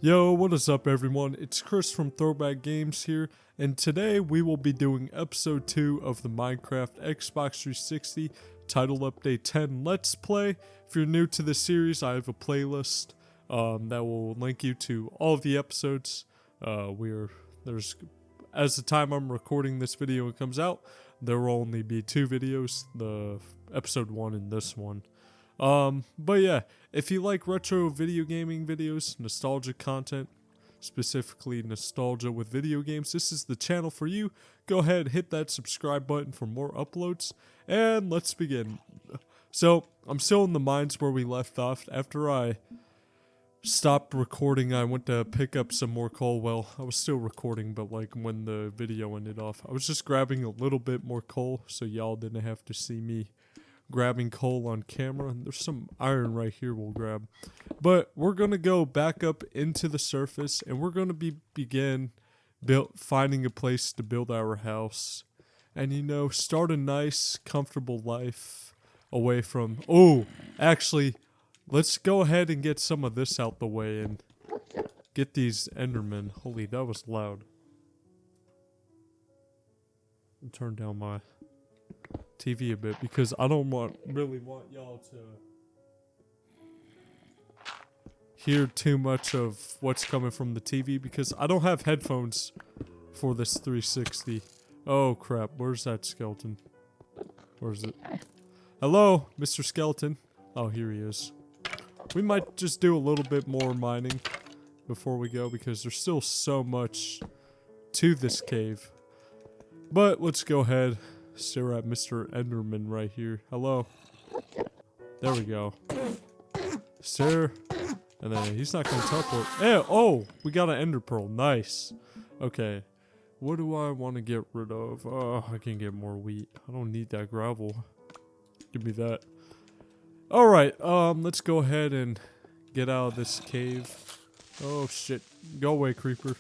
Yo, what is up everyone? It's Chris from Throwback Games here, and today we will be doing episode 2 of the Minecraft Xbox 360 Title Update 10 Let's Play. If you're new to the series, I have a playlist that will link you to all of the episodes. As the time I'm recording this video and comes out, there will only be 2 videos, the episode 1 and this one. But yeah, if you like retro video gaming videos, nostalgic content, specifically nostalgia with video games, this is the channel for you. Go ahead, hit that subscribe button for more uploads, and let's begin. So, I'm still in the mines where we left off. After I stopped recording, I went to pick up some more coal. Well, I was still recording, but like when the video ended off, I was just grabbing a little bit more coal so y'all didn't have to see me grabbing coal on camera. And there's some iron right here we'll grab, but we're gonna go back up into the surface and we're gonna begin finding a place to build our house and start a nice comfortable life away from actually let's go ahead and get some of this out the way and get these endermen. Holy, that was loud. Turn down my TV a bit because I don't really want y'all to hear too much of what's coming from the TV because I don't have headphones for this 360. Oh crap, where's that skeleton? Where's it? Hello, Mr. Skeleton. Oh, here he is. We might just do a little bit more mining before we go because there's still so much to this cave. But let's go ahead. Stare at Mr. Enderman right here. Hello. There we go. Stare. And then he's not going to teleport. Oh, we got an ender pearl. Nice. Okay. What do I want to get rid of? Oh, I can get more wheat. I don't need that gravel. Give me that. Alright, let's go ahead and get out of this cave. Oh, shit. Go away, creeper.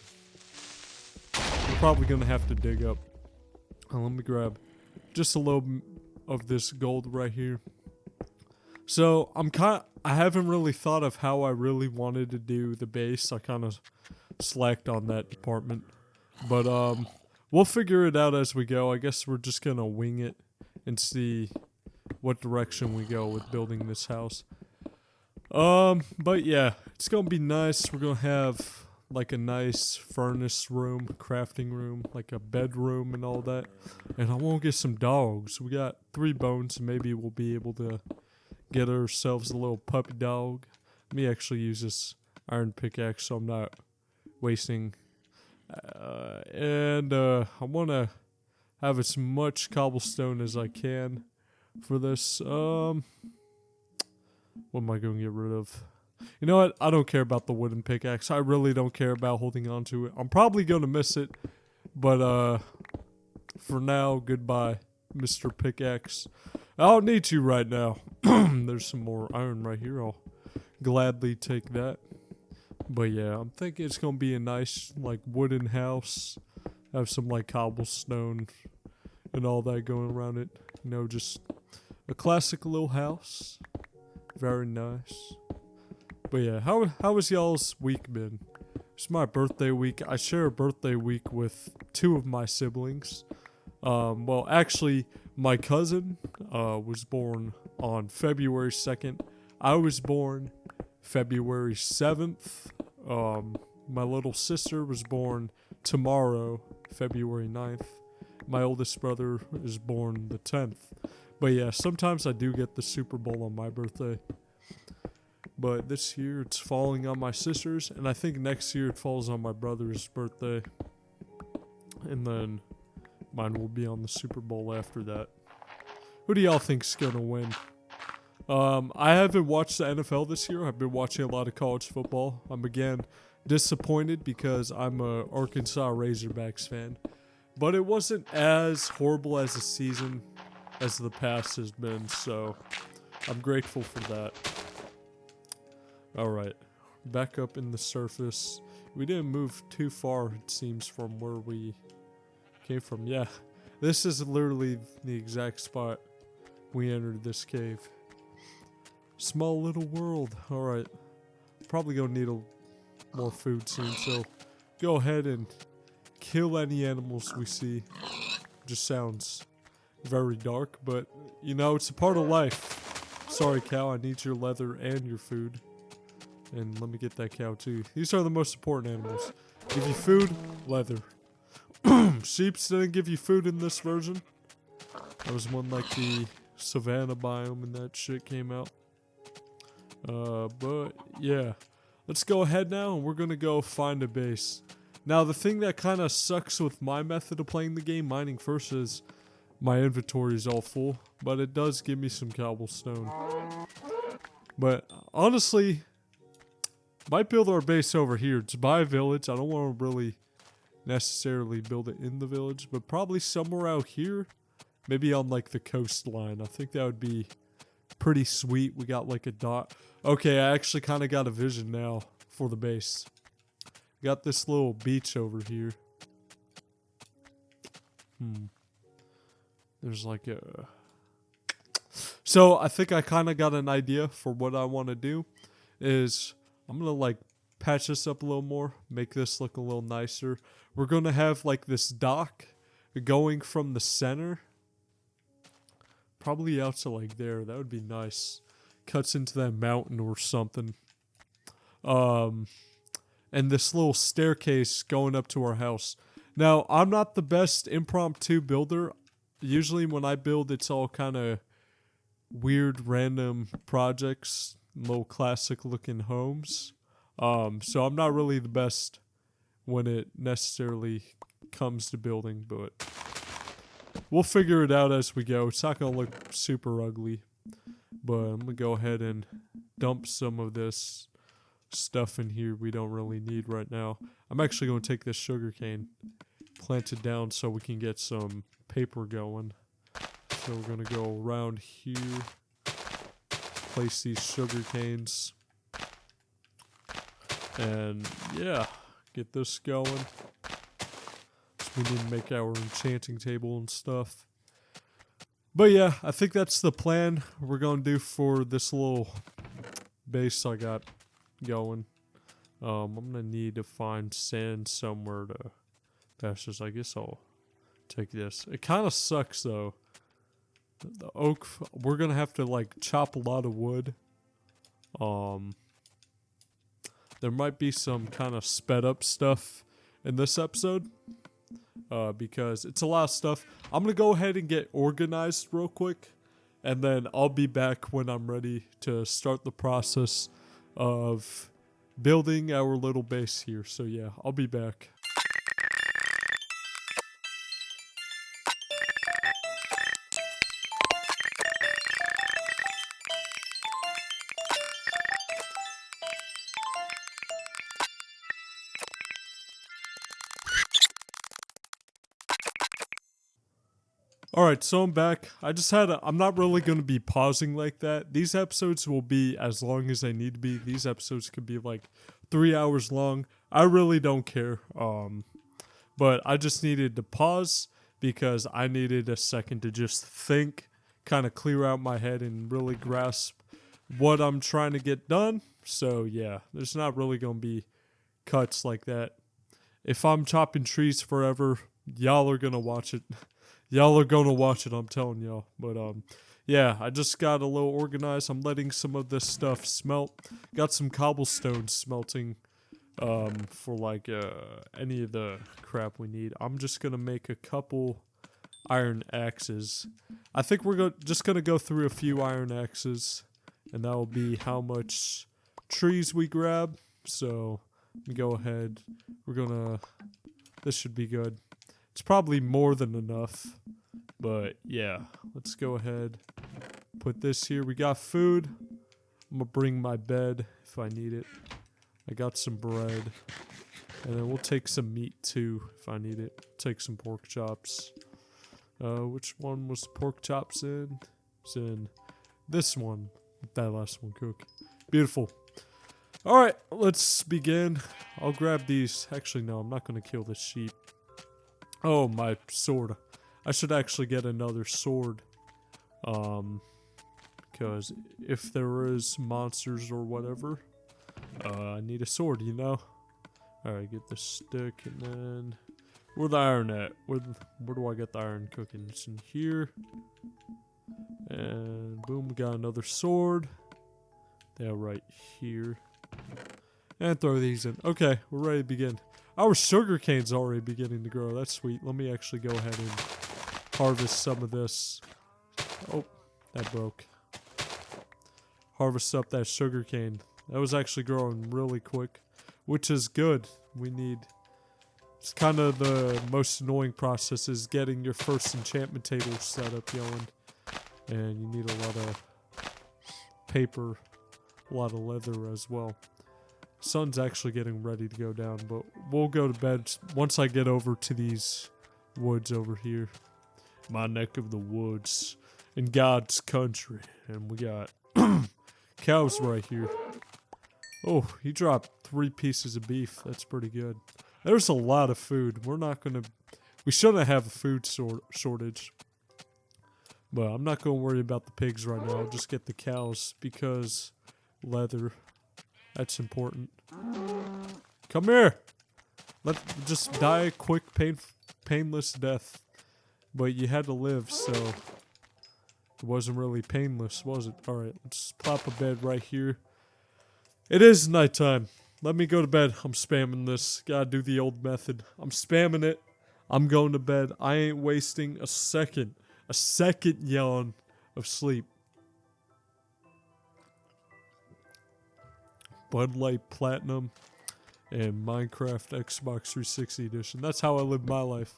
We're probably going to have to dig up. Let me grab just a little of this gold right here. So I haven't really thought of how I really wanted to do the base. I kind of slacked on that department, but we'll figure it out as we go. I guess we're just gonna wing it and see what direction we go with building this house. But yeah, it's gonna be nice. We're gonna have like a nice furnace room, crafting room, like a bedroom and all that. And I want to get some dogs. We got 3 bones. Maybe we'll be able to get ourselves a little puppy dog. Let me actually use this iron pickaxe so I'm not wasting. I want to have as much cobblestone as I can for this. What am I going to get rid of? You know what? I don't care about the wooden pickaxe. I really don't care about holding on to it. I'm probably going to miss it. But, for now, goodbye, Mr. Pickaxe. I don't need you right now. There's some more iron right here. I'll gladly take that. But, yeah, I'm thinking it's going to be a nice, like, wooden house. Have some, like, cobblestone and all that going around it. Just a classic little house. Very nice. But yeah, how has y'all's week been? It's my birthday week. I share a birthday week with 2 of my siblings. Well, actually, my cousin was born on February 2nd. I was born February 7th. My little sister was born tomorrow, February 9th. My oldest brother is born the 10th. But yeah, sometimes I do get the Super Bowl on my birthday. But this year it's falling on my sister's, and I think next year it falls on my brother's birthday. And then mine will be on the Super Bowl after that. Who do y'all think's gonna win? I haven't watched the NFL this year. I've been watching a lot of college football. I'm again disappointed because I'm a Arkansas Razorbacks fan. But it wasn't as horrible as the season as the past has been, so I'm grateful for that. Alright, back up in the surface. We didn't move too far, it seems, from where we came from. Yeah, this is literally the exact spot we entered this cave. Small little world. Alright, probably gonna need more food soon. So go ahead and kill any animals we see. Just sounds very dark, but you know, it's a part of life. Sorry, cow, I need your leather and your food. And let me get that cow too. These are the most important animals. Give you food, leather. Sheeps didn't give you food in this version. That was one like the savannah biome and that shit came out. But yeah. Let's go ahead now and we're gonna go find a base. Now the thing that kind of sucks with my method of playing the game, mining first, is my inventory is all full. But it does give me some cobblestone. But honestly, might build our base over here. It's by a village. I don't want to really necessarily build it in the village, but probably somewhere out here. Maybe on like the coastline. I think that would be pretty sweet. We got like a dot. Okay, I actually kind of got a vision now for the base. Got this little beach over here. There's like a... So I think I kind of got an idea for what I want to do. Is I'm going to like patch this up a little more. Make this look a little nicer. We're going to have like this dock going from the center. Probably out to like there. That would be nice. Cuts into that mountain or something. And this little staircase going up to our house. Now, I'm not the best impromptu builder. Usually when I build, it's all kind of weird, random projects. Little classic looking homes. So I'm not really the best when it necessarily comes to building, but we'll figure it out as we go. It's not going to look super ugly, but I'm going to go ahead and dump some of this stuff in here we don't really need right now. I'm actually going to take this sugarcane, plant it down so we can get some paper going. So we're going to go around here, place these sugar canes, and yeah, get this going. So we need to make our enchanting table and stuff. But yeah, I think that's the plan we're going to do for this little base I got going. I'm going to need to find sand somewhere to patch this. I guess I'll take this. It kind of sucks though. The oak, we're going to have to like chop a lot of wood. There might be some kind of sped up stuff in this episode. Because it's a lot of stuff. I'm going to go ahead and get organized real quick. And then I'll be back when I'm ready to start the process of building our little base here. So yeah, I'll be back. Alright, so I'm back. I'm not really going to be pausing like that. These episodes will be as long as they need to be. These episodes could be like 3 hours long. I really don't care. But I just needed to pause because I needed a second to just think, kind of clear out my head and really grasp what I'm trying to get done. So yeah, there's not really going to be cuts like that. If I'm chopping trees forever, y'all are going to watch it. Y'all are going to watch it, I'm telling y'all. But, yeah, I just got a little organized. I'm letting some of this stuff smelt. Got some cobblestone smelting for, like, any of the crap we need. I'm just going to make a couple iron axes. I think we're just going to go through a few iron axes. And that will be how much trees we grab. So, let me go ahead. This should be good. It's probably more than enough, but yeah, let's go ahead, put this here. We got food. I'm gonna bring my bed if I need it. I got some bread, and then we'll take some meat too if I need it. Take some pork chops. Which one was the pork chops in? It's in this one. Let that last one cook. Beautiful. All right, let's begin. I'll grab these. Actually, no, I'm not gonna kill this sheep. Oh, my sword. I should actually get another sword. Because if there is monsters or whatever, I need a sword, you know? Alright, get the stick, and then... Where the iron at? Where do I get the iron cooking? It's in here. And boom, we got another sword. They're right here. And throw these in. Okay, we're ready to begin. Our sugar cane's already beginning to grow. That's sweet. Let me actually go ahead and harvest some of this. Oh, that broke. Harvest up that sugar cane. That was actually growing really quick, which is good. It's kind of the most annoying process is getting your first enchantment table set up going. And you need a lot of paper, a lot of leather as well. Sun's actually getting ready to go down, but we'll go to bed once I get over to these woods over here. My neck of the woods in God's country. And we got cows right here. Oh, he dropped 3 pieces of beef. That's pretty good. There's a lot of food. We shouldn't have a food shortage. But I'm not going to worry about the pigs right now. I'll just get the cows because leather. That's important. Come here. Just die a quick, painless death. But you had to live, so it wasn't really painless, was it? Alright, let's plop a bed right here. It is nighttime. Let me go to bed. I'm spamming this. Gotta do the old method. I'm spamming it. I'm going to bed. I ain't wasting a second yawn of sleep. Bud Light Platinum and Minecraft Xbox 360 Edition. That's how I live my life.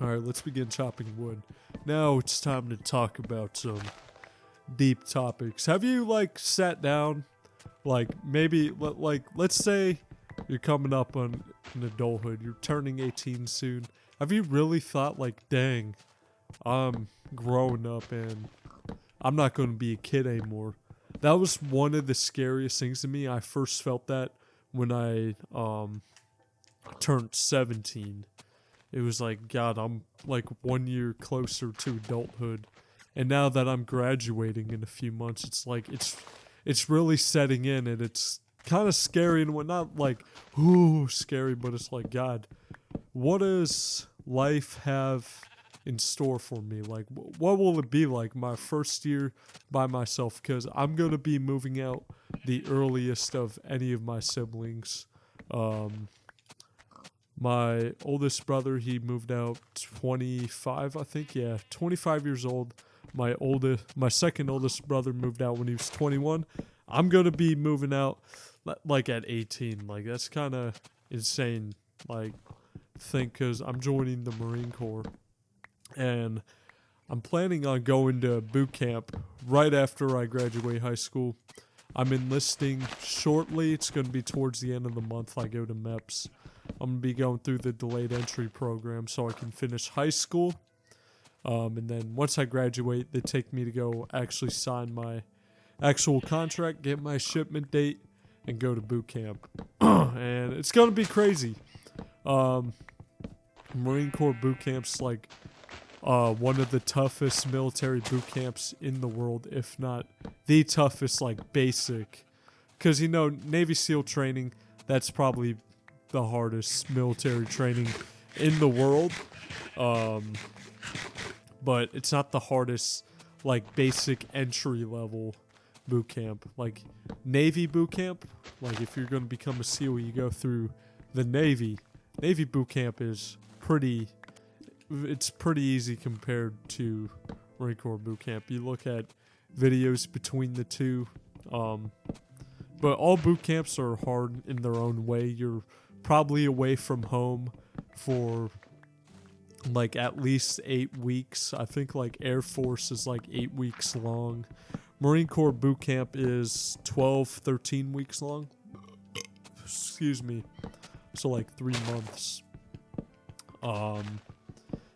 Alright, let's begin chopping wood. Now it's time to talk about some deep topics. Have you, sat down? Maybe, let's say you're coming up on an adulthood. You're turning 18 soon. Have you really thought, dang, I'm growing up and I'm not going to be a kid anymore? That was one of the scariest things to me. I first felt that when I turned 17. It was like, God, I'm 1 year closer to adulthood. And now that I'm graduating in a few months, it's really setting in, and it's kind of scary and whatnot. Ooh, scary, but it's like, God, what does life have in store for me? What will it be like my first year by myself? Because I'm going to be moving out the earliest of any of my siblings. My oldest brother, he moved out 25, I think. Yeah, 25 years old. My second oldest brother moved out when he was 21. I'm going to be moving out at 18. That's kind of insane. Because I'm joining the Marine Corps. And I'm planning on going to boot camp right after I graduate high school. I'm enlisting shortly. It's going to be towards the end of the month I go to MEPS. I'm going to be going through the delayed entry program so I can finish high school. And then once I graduate, they take me to go actually sign my actual contract, get my shipment date, and go to boot camp. And it's going to be crazy. Marine Corps boot camp's one of the toughest military boot camps in the world, if not the toughest, basic. Because, Navy SEAL training, that's probably the hardest military training in the world. But it's not the hardest, basic entry level boot camp. Navy boot camp, if you're going to become a SEAL, you go through the Navy. Navy boot camp is pretty easy compared to Marine Corps boot camp. You look at videos between the two. But all boot camps are hard in their own way. You're probably away from home for at least 8 weeks. I think Air Force is 8 weeks long. Marine Corps boot camp is 12, 13 weeks long. Excuse me. So 3 months.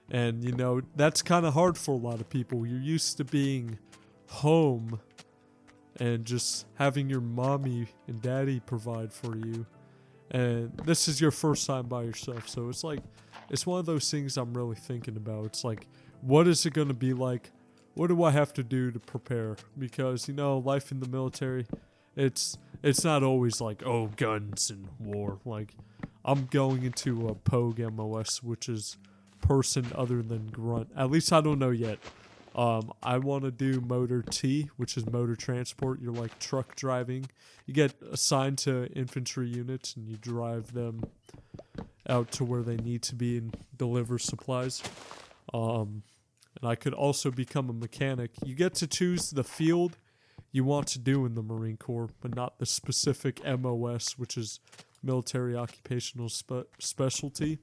And that's kind of hard for a lot of people. You're used to being home and just having your mommy and daddy provide for you. And this is your first time by yourself. So it's one of those things I'm really thinking about. It's what is it going to be like? What do I have to do to prepare? Because, life in the military, it's not always guns and war. I'm going into a Pogue MOS, which is person other than grunt. At least I don't know yet. I want to do motor T, which is motor transport. You're like truck driving. You get assigned to infantry units and you drive them out to where they need to be and deliver supplies. And I could also become a mechanic. You get to choose the field you want to do in the Marine Corps, but not the specific MOS, which is military occupational specialty.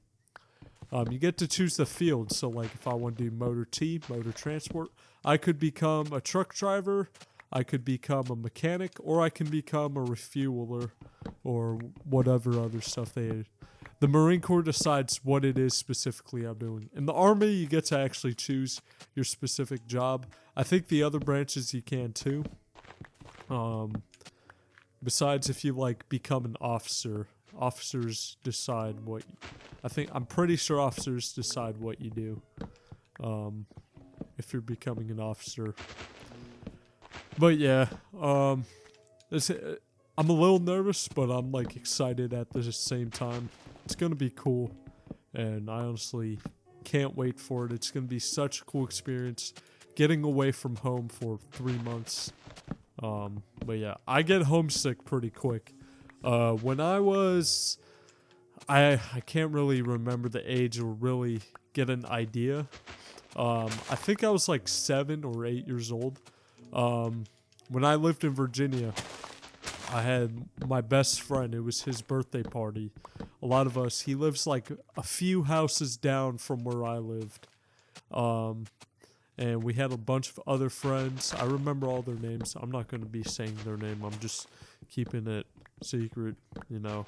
You get to choose the field. So, like, if I want to do motor T, motor transport, I could become a truck driver, I could become a mechanic, or I can become a refueler, or whatever other stuff they. The Marine Corps decides what it is specifically I'm doing. In the Army, you get to actually choose your specific job. I think the other branches you can too. Besides, if you like become an officer, officers decide what. I'm pretty sure officers decide what you do. If you're becoming an officer. But yeah, I'm a little nervous, but I'm like excited at the same time. It's gonna be cool, and I honestly can't wait for it. It's gonna be such a cool experience, getting away from home for 3 months. But yeah, I get homesick pretty quick. When I was, I can't really remember the age or really get an idea. I think I was like 7 or 8 years old. When I lived in Virginia, I had my best friend. It was his birthday party. A lot of us. He lives like a few houses down from where I lived. And we had a bunch of other friends. I remember all their names. I'm not going to be saying their name. I'm just keeping it secret, you know.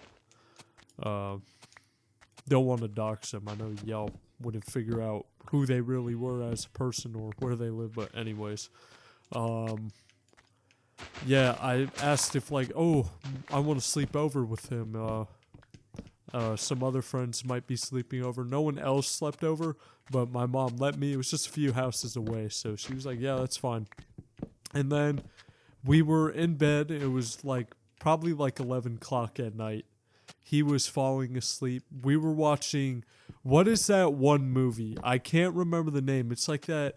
Don't want to dox them. I know y'all wouldn't figure out who they really were as a person or where they live. But anyways, yeah, I asked if like, oh, I want to sleep over with him. Some other friends might be sleeping over. No one else slept over, but my mom let me. It was just a few houses away, so she was like, yeah, that's fine. And then we were in bed. It was like probably like 11 o'clock at night. He was falling asleep. We were watching, what is that one movie? I can't remember the name. It's like that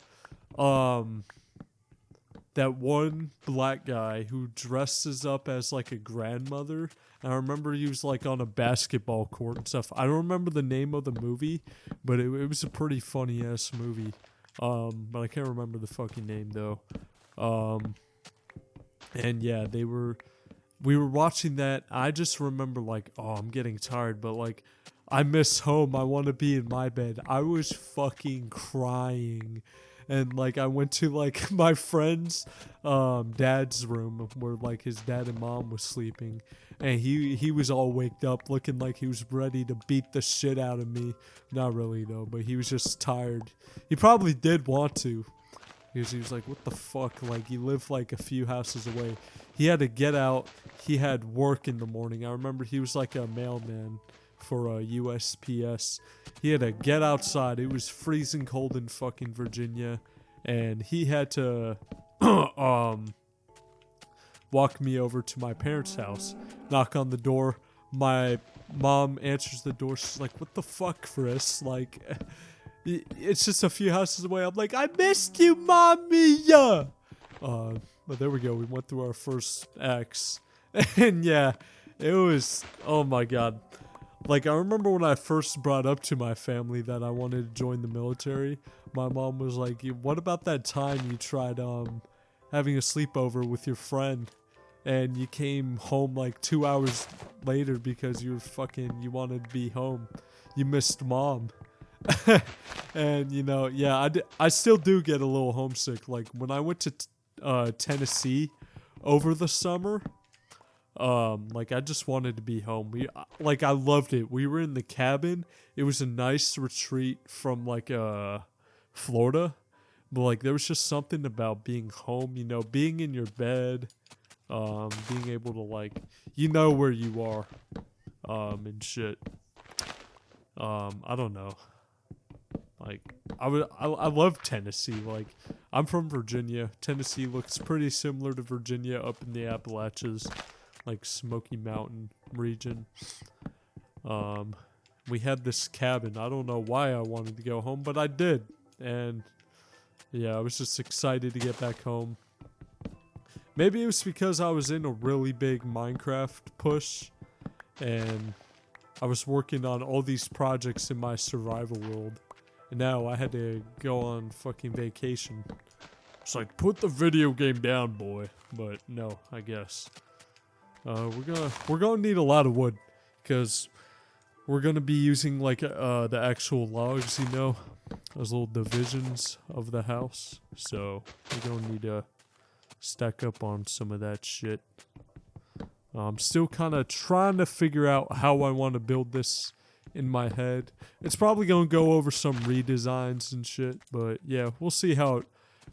one black guy who dresses up as like a grandmother. And I remember he was like on a basketball court and stuff. I don't remember the name of the movie, but it was a pretty funny ass movie. But I can't remember the fucking name though. And yeah, we were watching that. I just remember like, oh, I'm getting tired, but like, I miss home. I want to be in my bed. I was fucking crying. And like I went to like my friend's dad's room where like his dad and mom was sleeping, and he was all waked up looking like he was ready to beat the shit out of me. Not really though, but he was just tired. He probably did want to, because he was like, what the fuck, like you live like a few houses away. He had to get out. He had work in the morning. I remember he was like a mailman for USPS. He had to get outside. It was freezing cold in fucking Virginia, and he had to walk me over to my parents' house, knock on the door. My mom answers the door. She's like, what the fuck, Chris? Like, it's just a few houses away. I'm like, I missed you, mommy. But there we go. We went through our first acts. And yeah, it was, oh my god. Like, I remember when I first brought up to my family that I wanted to join the military, my mom was like, what about that time you tried having a sleepover with your friend and you came home like 2 hours later because you wanted to be home. You missed mom. And, you know, yeah, I still do get a little homesick. Like, when I went to Tennessee over the summer, like I just wanted to be home. I loved it. We were in the cabin. It was a nice retreat from like Florida, but like there was just something about being home, you know, being in your bed, being able to like, you know where you are, and shit. I don't know. Like I love Tennessee. Like I'm from Virginia. Tennessee looks pretty similar to Virginia up in the Appalachians. Like Smoky Mountain region. We had this cabin. I don't know why I wanted to go home, but I did. And yeah, I was just excited to get back home. Maybe it was because I was in a really big Minecraft push and I was working on all these projects in my survival world. And now I had to go on fucking vacation. It's like, put the video game down, boy. But no, I guess. We're gonna need a lot of wood, because we're gonna be using like the actual logs, you know, those little divisions of the house. So we're gonna need to stack up on some of that shit. I'm still kind of trying to figure out how I want to build this in my head. It's probably gonna go over some redesigns and shit, but yeah, we'll see how it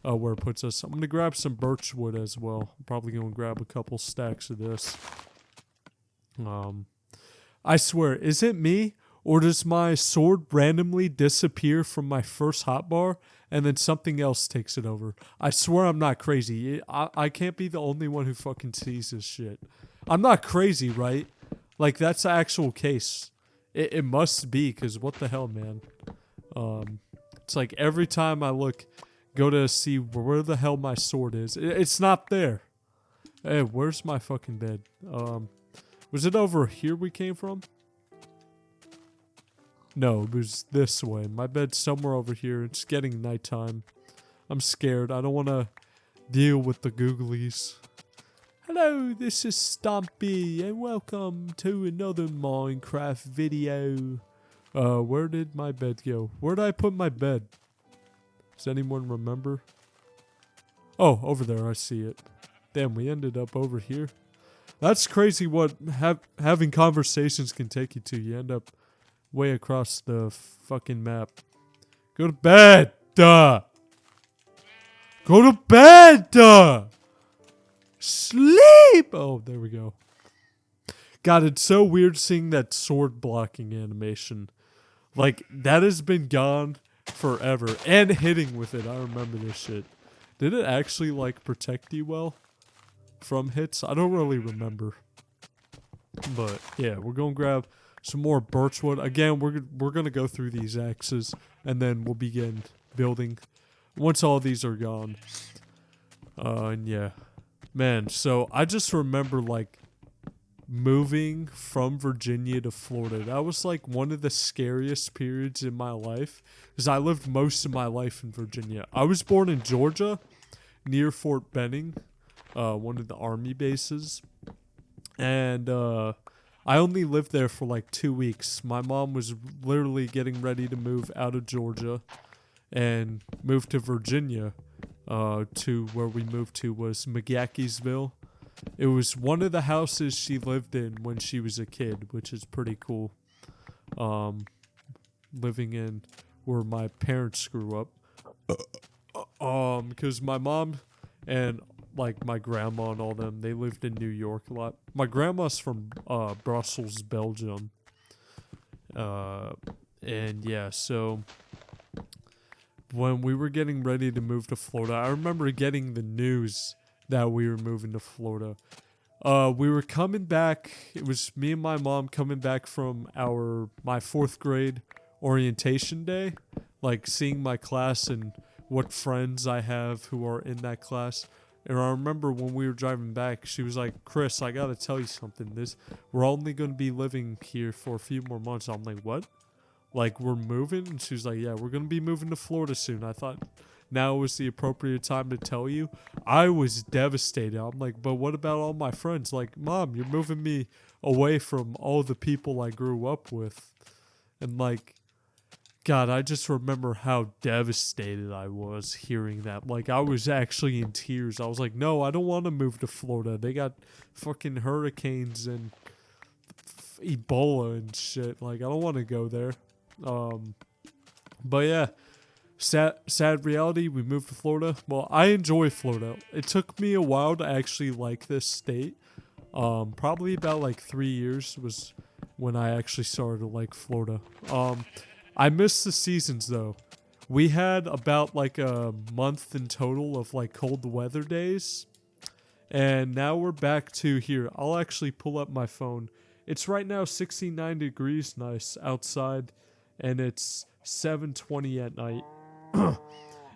where it puts us. I'm gonna grab some birch wood as well. I'm probably gonna grab a couple stacks of this. I swear, is it me, or does my sword randomly disappear from my first hotbar and then something else takes it over? I swear I'm not crazy. I can't be the only one who fucking sees this shit. I'm not crazy, right? Like, that's the actual case. It must be, because what the hell, man? It's like every time I go to see where the hell my sword is, it's not there. Hey, where's my fucking bed? Was it over here we came from? No, it was this way. My bed's somewhere over here. It's getting nighttime. I'm scared. I don't want to deal with the googlies. Hello, this is Stompy, and welcome to another Minecraft video. Where did my bed go? Where did I put my bed? Does anyone remember? Oh, over there, I see it. Damn, we ended up over here. That's crazy what having conversations can take you to. You end up way across the fucking map. Go to bed! Duh! Go to bed! Duh! Sleep! Oh, there we go. God, it's so weird seeing that sword blocking animation. Like, that has been gone forever. And hitting with it, I remember this shit. Did it actually, like, protect you well from hits? I don't really remember. But, yeah, we're gonna grab some more birchwood. Again, we're gonna go through these axes, and then we'll begin building once all these are gone. And yeah. Man, so I just remember, like, moving from Virginia to Florida. That was, like, one of the scariest periods in my life, because I lived most of my life in Virginia. I was born in Georgia, near Fort Benning, one of the army bases, and I only lived there for, like, 2 weeks. My mom was literally getting ready to move out of Georgia and move to Virginia. To where we moved to was McGaheysville. It was one of the houses she lived in when she was a kid, which is pretty cool. Living in where my parents grew up. Because my mom and like my grandma and all them, they lived in New York a lot. My grandma's from Brussels, Belgium. And yeah, so when we were getting ready to move to Florida, I remember getting the news that we were moving to Florida. We were coming back. It was me and my mom coming back from my 4th grade orientation day, like seeing my class and what friends I have who are in that class. And I remember when we were driving back, she was like, "Chris, I gotta tell you something. We're only gonna be living here for a few more months." I'm like, "What? Like, we're moving?" And she was like, "Yeah, we're going to be moving to Florida soon." I thought now was the appropriate time to tell you. I was devastated. I'm like, "But what about all my friends?" Like, "Mom, you're moving me away from all the people I grew up with." And like, God, I just remember how devastated I was hearing that. Like, I was actually in tears. I was like, "No, I don't want to move to Florida. They got fucking hurricanes and Ebola and shit. Like, I don't want to go there." But yeah, sad reality, we moved to Florida. Well, I enjoy Florida. It took me a while to actually like this state. Probably about like 3 years was when I actually started to like Florida. I missed the seasons though. We had about like a month in total of like cold weather days. And now we're back to here. I'll actually pull up my phone. It's right now 69 degrees nice outside, and it's 7:20 at night.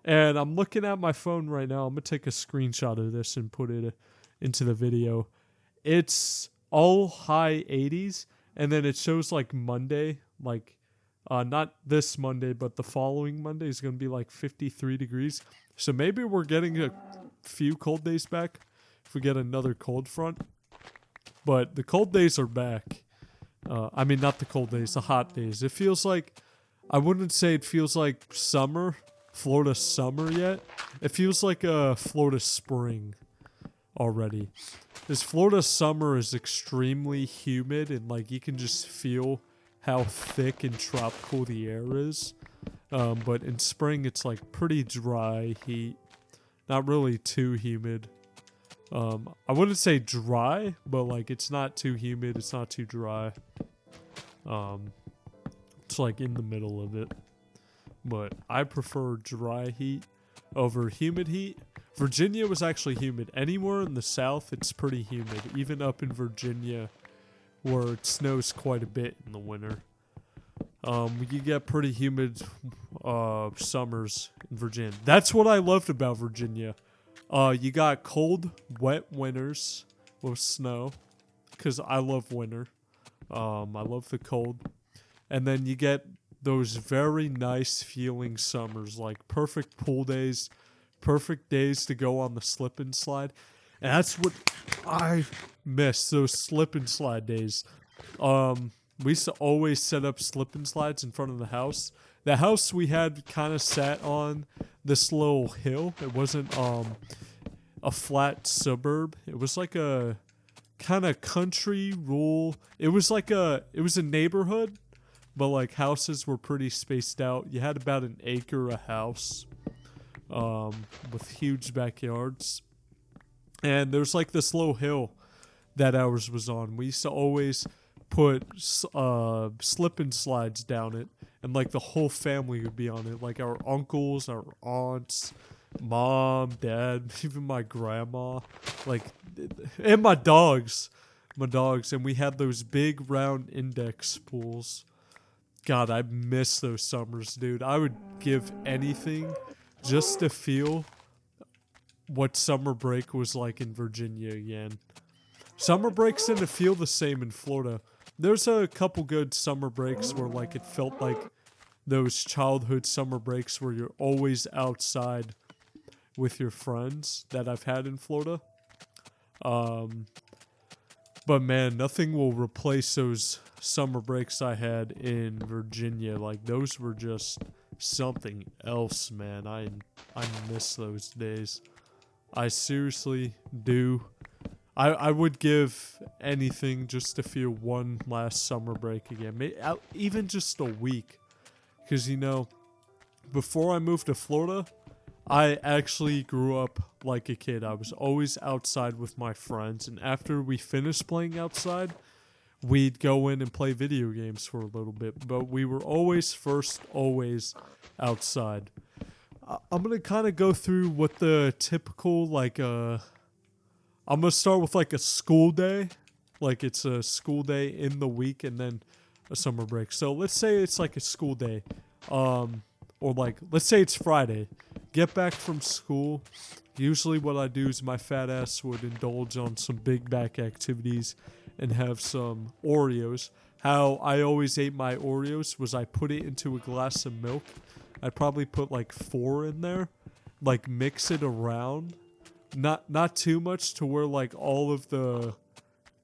And I'm looking at my phone right now. I'm going to take a screenshot of this and put it into the video. It's all high 80s, and then it shows like Monday, like not this Monday, but the following Monday is going to be like 53 degrees. So maybe we're getting a few cold days back if we get another cold front. But the cold days are back. I mean, not the cold days, the hot days. It feels like, I wouldn't say it feels like summer, Florida summer yet. It feels like a Florida spring already. This Florida summer is extremely humid, and like you can just feel how thick and tropical the air is. But in spring, it's like pretty dry heat. Not really too humid. I wouldn't say dry, but like it's not too humid, it's not too dry. It's like in the middle of it. But I prefer dry heat over humid heat. Virginia was actually humid. Anywhere in the south, it's pretty humid. Even up in Virginia, where it snows quite a bit in the winter. You get pretty humid summers in Virginia. That's what I loved about Virginia. You got cold, wet winters with snow, because I love winter. I love the cold. And then you get those very nice feeling summers, like perfect pool days, perfect days to go on the slip and slide. And that's what I miss, those slip and slide days. We used to always set up slip and slides in front of the house. The house we had kind of sat on this little hill. It wasn't a flat suburb. It was like a kind of country rural. It was a neighborhood, but like houses were pretty spaced out. You had about an acre a house, with huge backyards. And there's like this little hill that ours was on. We used to always put slip and slides down it, and like the whole family would be on it, like our uncles, our aunts, mom, dad, even my grandma, like, and my dogs, and we had those big round index pools. God, I miss those summers, dude. I would give anything just to feel what summer break was like in Virginia again. Summer breaks didn't feel the same in Florida. There's a couple good summer breaks where like it felt like those childhood summer breaks where you're always outside with your friends that I've had in Florida. But man, nothing will replace those summer breaks I had in Virginia. Like those were just something else, man. I miss those days. I seriously do. I would give anything just to feel one last summer break again. Even just a week. Because, you know, before I moved to Florida, I actually grew up like a kid. I was always outside with my friends. And after we finished playing outside, we'd go in and play video games for a little bit. But we were always outside. I'm going to kind of go through what the typical, like, I'm going to start with like a school day. Like it's a school day in the week and then a summer break. So let's say it's like a school day. Or like, let's say it's Friday. Get back from school. Usually what I do is my fat ass would indulge on some big back activities and have some Oreos. How I always ate my Oreos was I put it into a glass of milk. I'd probably put like 4 in there. Like mix it around. Not too much to where like all of the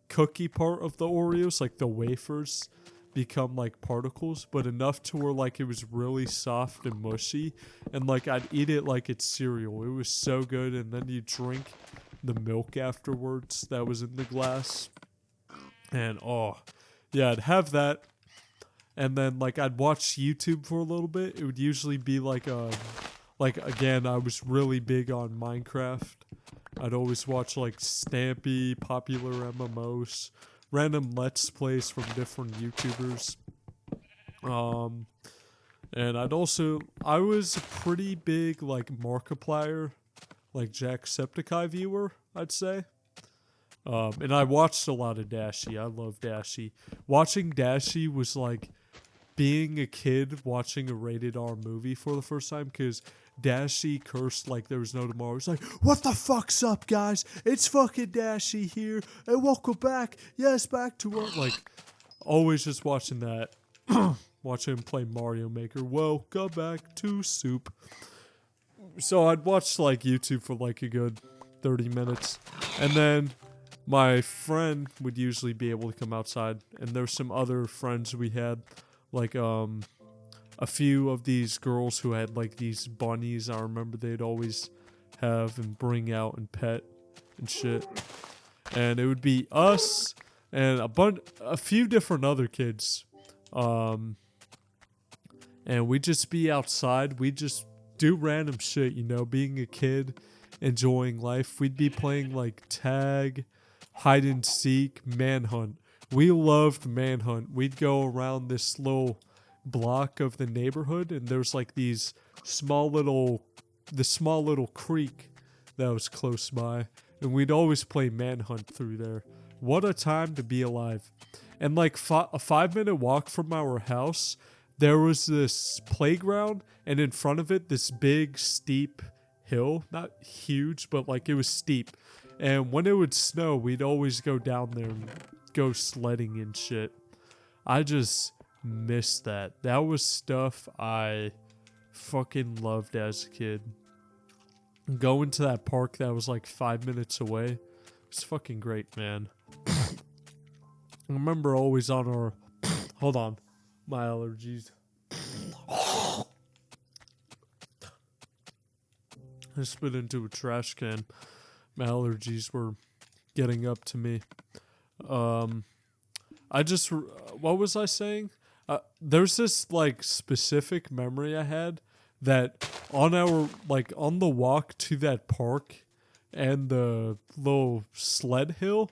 cookie part of the Oreos, like the wafers, become like particles, but enough to where like it was really soft and mushy, and like I'd eat it like it's cereal. It was so good. And then you drink the milk afterwards that was in the glass, and oh yeah, I'd have that. And then like I'd watch YouTube for a little bit. It would usually be like again, I was really big on Minecraft. I'd always watch like Stampy, popular MMOs, random Let's Plays from different YouTubers. And I was a pretty big like Markiplier, like Jacksepticeye viewer, I'd say. And I watched a lot of Dashie. I love Dashie. Watching Dashie was like being a kid watching a rated R movie for the first time, because Dashie cursed like there was no tomorrow. It's like, what the fuck's up, guys? It's fucking Dashie here, and welcome back. Yes, back to work. Like, always just watching that. Watching him play Mario Maker. Welcome back to Soup. So I'd watch like YouTube for like a good 30 minutes, and then my friend would usually be able to come outside, and there's some other friends we had, like a few of these girls who had like these bunnies. I remember they'd always have and bring out and pet and shit, and it would be us and a few different other kids, and we'd just be outside. We'd just do random shit, you know, being a kid, enjoying life. We'd be playing like tag, hide and seek, manhunt. We loved manhunt. We'd go around this little block of the neighborhood, and there's like this small little creek that was close by, and we'd always play manhunt through there. What a time to be alive. And like a 5-minute walk from our house, there was this playground, and in front of it, this big steep hill. Not huge, but like it was steep. And when it would snow, we'd always go down there and go sledding and shit. I just miss that. That was stuff I fucking loved as a kid. Going to that park that was like 5 minutes away. It's fucking great, man. I remember always on our... Hold on. My allergies. I spit into a trash can. My allergies were getting up to me. What was I saying? There's this like specific memory I had that on the walk to that park and the little sled hill,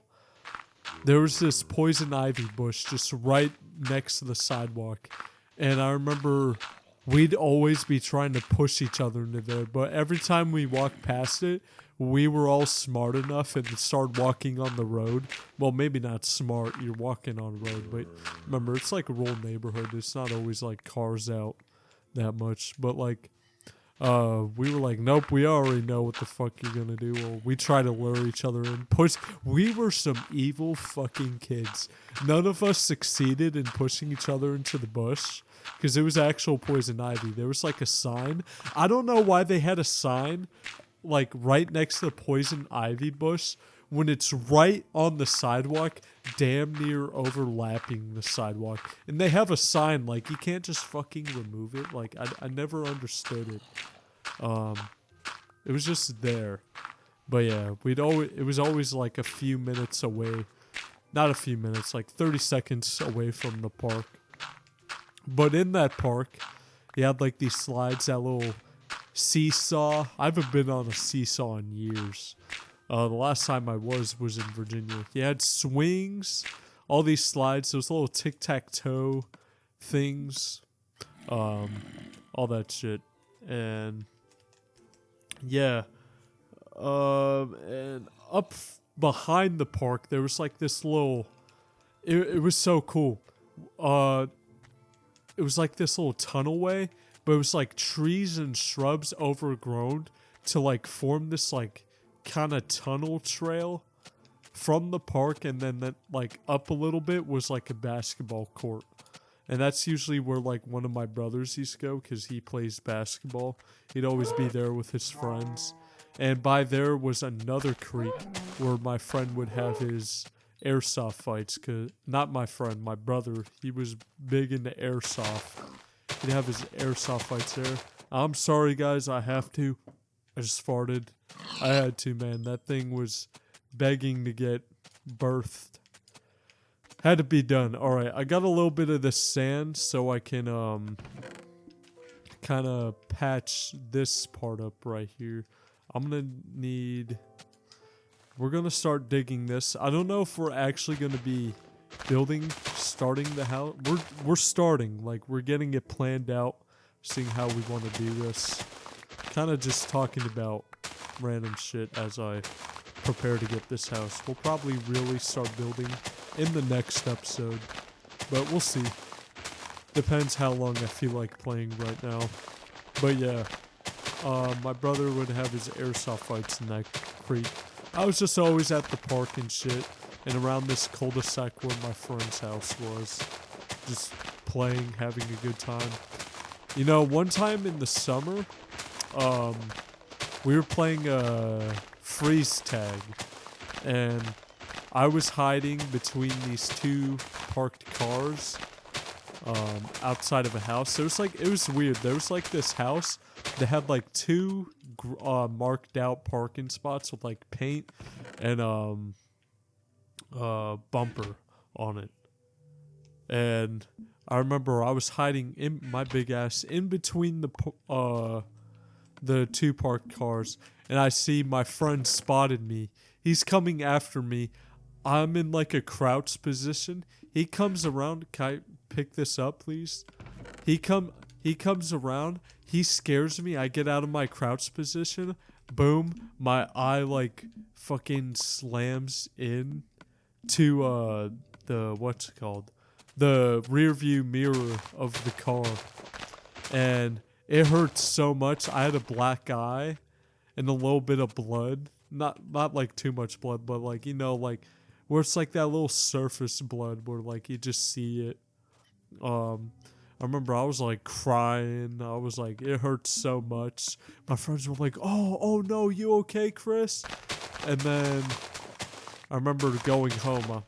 there was this poison ivy bush just right next to the sidewalk. And I remember we'd always be trying to push each other into there, but every time we walked past it, we were all smart enough and started walking on the road. Well, maybe not smart, you're walking on a road, but remember, it's like a rural neighborhood. It's not always like cars out that much, but like, we were like, nope, we already know what the fuck you're gonna do. Well, we try to lure each other in. We were some evil fucking kids. None of us succeeded in pushing each other into the bush, because it was actual poison ivy. There was like a sign. I don't know why they had a sign like right next to the poison ivy bush when it's right on the sidewalk, damn near overlapping the sidewalk. And they have a sign like you can't just fucking remove it. Like I never understood it. It was just there. But yeah, it was always like a few minutes away. Not a few minutes, like 30 seconds away from the park. But in that park, you had like these slides, that little seesaw. I haven't been on a seesaw in years. The last time I was in Virginia. You had swings, all these slides, those little tic-tac-toe things, all that shit. And yeah, and up behind the park, there was like this little, it was so cool. It was like this little tunnelway, but it was like trees and shrubs overgrown to like form this like kind of tunnel trail from the park, and then that like up a little bit was like a basketball court. And that's usually where like one of my brothers used to go, because he plays basketball. He'd always be there with his friends. And by there was another creek where my friend would have his airsoft fights. Not my friend, my brother. He was big into airsoft. He'd have his airsoft fights there. I'm sorry, guys. I have to. I just farted. I had to, man. That thing was begging to get birthed. Had to be done. Alright, I got a little bit of the sand so I can kind of patch this part up right here. I'm gonna need... We're gonna start digging this. I don't know if we're actually gonna be starting the house. We're starting. Like, we're getting it planned out, seeing how we want to do this. Kind of just talking about random shit as I prepare to get this house. We'll probably really start building in the next episode, but we'll see. Depends how long I feel like playing right now. But yeah, my brother would have his airsoft fights in that creek. I was just always at the park and shit, and around this cul-de-sac where my friend's house was, just playing, having a good time. You know, one time in the summer, we were playing freeze tag, and I was hiding between these two parked cars outside of a house. It was weird. There was like this house that had like two marked out parking spots with like paint and bumper on it. And I remember I was hiding in my big ass in between the two parked cars, and I see my friend spotted me. He's coming after me. I'm in like a crouch position. He comes around. Can I pick this up, please? He comes around. He scares me. I get out of my crouch position. Boom. My eye like fucking slams in to the what's it called? The rear view mirror of the car. And it hurt so much. I had a black eye and a little bit of blood. Not like too much blood, but like, you know, like where it's like that little surface blood where like you just see it. I remember I was like crying. I was like, it hurts so much. My friends were like, oh no, you okay, Chris? And then I remember going home.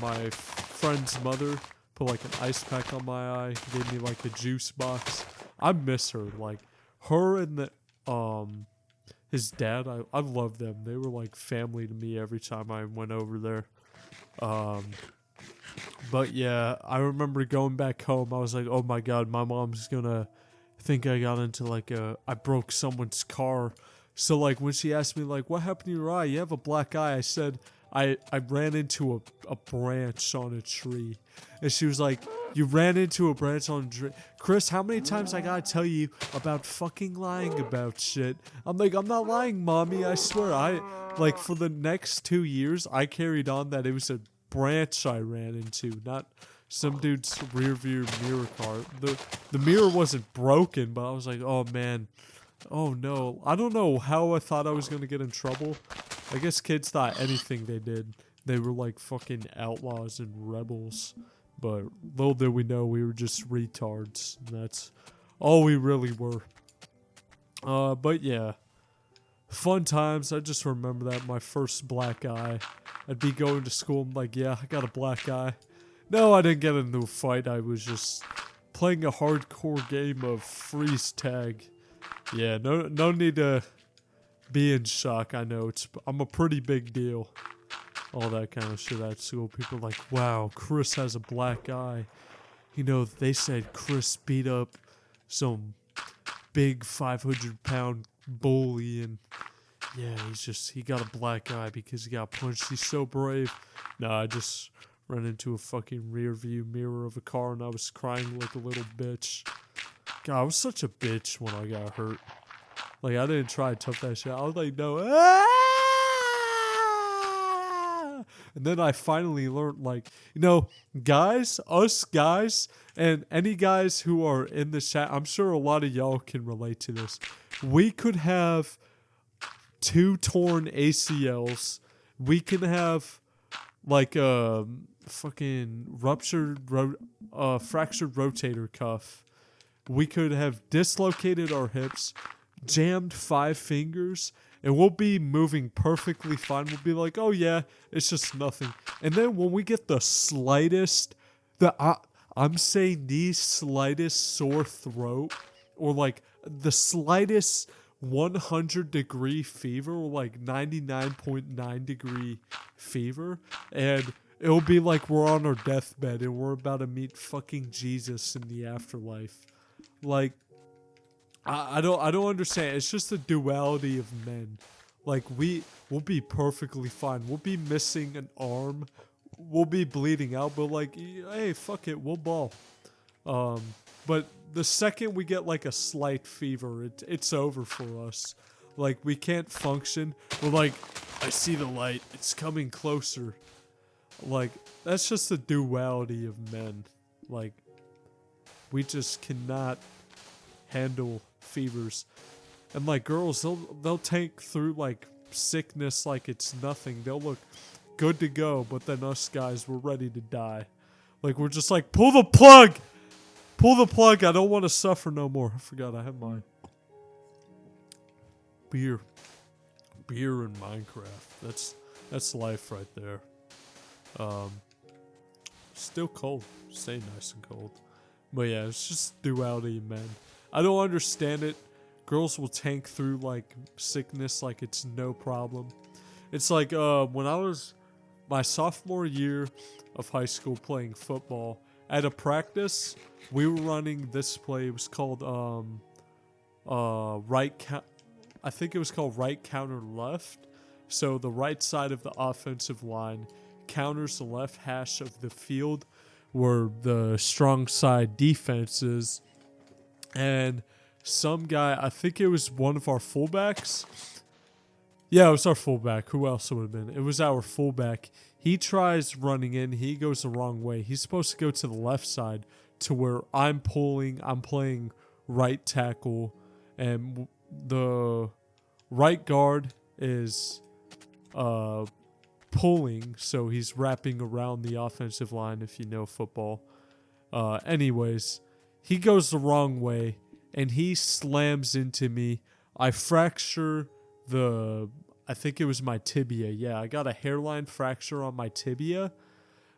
My friend's mother put like an ice pack on my eye, gave me like a juice box. I miss her. Like her and his dad. I love them. They were like family to me every time I went over there. But yeah, I remember going back home. I was like, oh my God, my mom's gonna think I got into like I broke someone's car. So like when she asked me like, what happened to your eye? You have a black eye. I said, I ran into a branch on a tree. And she was like, you ran into a branch on a tree? Chris, how many times I gotta tell you about fucking lying about shit? I'm like, I'm not lying, mommy. I swear. Like for the next 2 years, I carried on that it was a branch I ran into, not some dude's rear view mirror car. The mirror wasn't broken, but I was like, oh man, oh no. I don't know how I thought I was gonna get in trouble. I guess kids thought anything they did, they were like fucking outlaws and rebels. But little did we know we were just retards. And that's all we really were. But yeah. Fun times. I just remember that my first black eye. I'd be going to school and like, yeah, I got a black eye. No, I didn't get into a fight. I was just playing a hardcore game of freeze tag. Yeah, no need to be in shock. I know I'm a pretty big deal. All that kind of shit at school. People are like, wow, Chris has a black eye. You know, they said Chris beat up some big 500-pound bully, and yeah, he got a black eye because he got punched. He's so brave. No, I just ran into a fucking rear view mirror of a car and I was crying like a little bitch. God, I was such a bitch when I got hurt. Like, I didn't try to tough that shit. I was like, no. And then I finally learned, like, you know, us guys, and any guys who are in the chat, I'm sure a lot of y'all can relate to this. We could have 2 torn ACLs. We can have, like, a fucking fractured rotator cuff. We could have dislocated our hips, jammed 5 fingers, and we'll be moving perfectly fine. We'll be like, oh yeah, it's just nothing. And then when we get the slightest, I'm saying the slightest sore throat, or like the slightest 100-degree fever, or like 99.9 degree fever, and it'll be like we're on our deathbed and we're about to meet fucking Jesus in the afterlife. Like, I don't understand. It's just the duality of men. Like, we'll be perfectly fine. We'll be missing an arm. We'll be bleeding out, but like, hey, fuck it, we'll ball. But the second we get like a slight fever, it's over for us. Like, we can't function. We're like, I see the light. It's coming closer. Like, that's just the duality of men. Like, we just cannot handle fevers. And like girls, they'll tank through like sickness like it's nothing. They'll look good to go, but then us guys, we're ready to die. Like, we're just like, pull the plug! Pull the plug, I don't want to suffer no more. I forgot I have my beer in Minecraft. That's life right there. Still cold. Stay nice and cold. But yeah, it's just duality of men. I don't understand it. Girls will tank through like sickness like it's no problem. It's like when I was my sophomore year of high school playing football, at a practice, we were running this play. It was called I think it was called right counter left. So the right side of the offensive line counters the left hash of the field where the strong side defense is. And some guy, I think it was one of our fullbacks. Yeah, it was our fullback. Who else would have been? It was our fullback. He tries running in. He goes the wrong way. He's supposed to go to the left side to where I'm playing right tackle. And the right guard is pulling. So he's wrapping around the offensive line if you know football. Anyways, he goes the wrong way. And he slams into me. I fracture I think it was my tibia. Yeah, I got a hairline fracture on my tibia.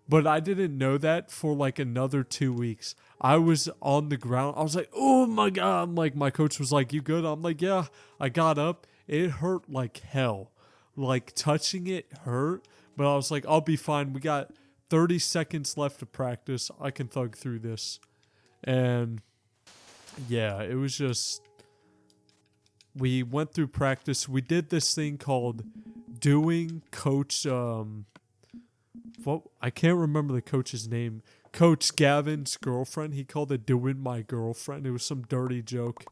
But I didn't know that for like another 2 weeks. I was on the ground. I was like, oh my God. I'm like, my coach was like, you good? I'm like, yeah. I got up. It hurt like hell. Like touching it hurt. But I was like, I'll be fine. We got 30 seconds left to practice. I can thug through this. And yeah, it was just, we went through practice. We did this thing called doing coach, I can't remember the coach's name. Coach Gavin's girlfriend. He called it doing my girlfriend. It was some dirty joke.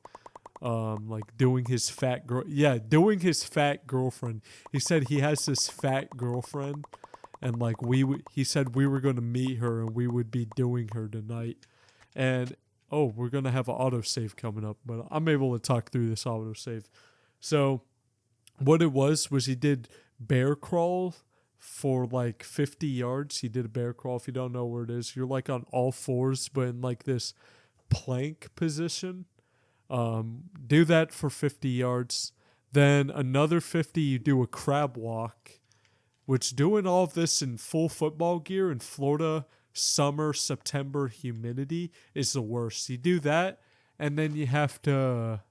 Like doing his fat girl. Yeah, doing his fat girlfriend. He said he has this fat girlfriend. And like he said we were going to meet her and we would be doing her tonight. And oh, we're going to have an autosave coming up, but I'm able to talk through this autosave. So what it was he did bear crawl for like 50 yards. He did a bear crawl. If you don't know where it is, you're like on all fours, but in like this plank position. Do that for 50 yards. Then another 50, you do a crab walk, which doing all of this in full football gear in Florida, summer, September humidity is the worst. You do that, and then you have to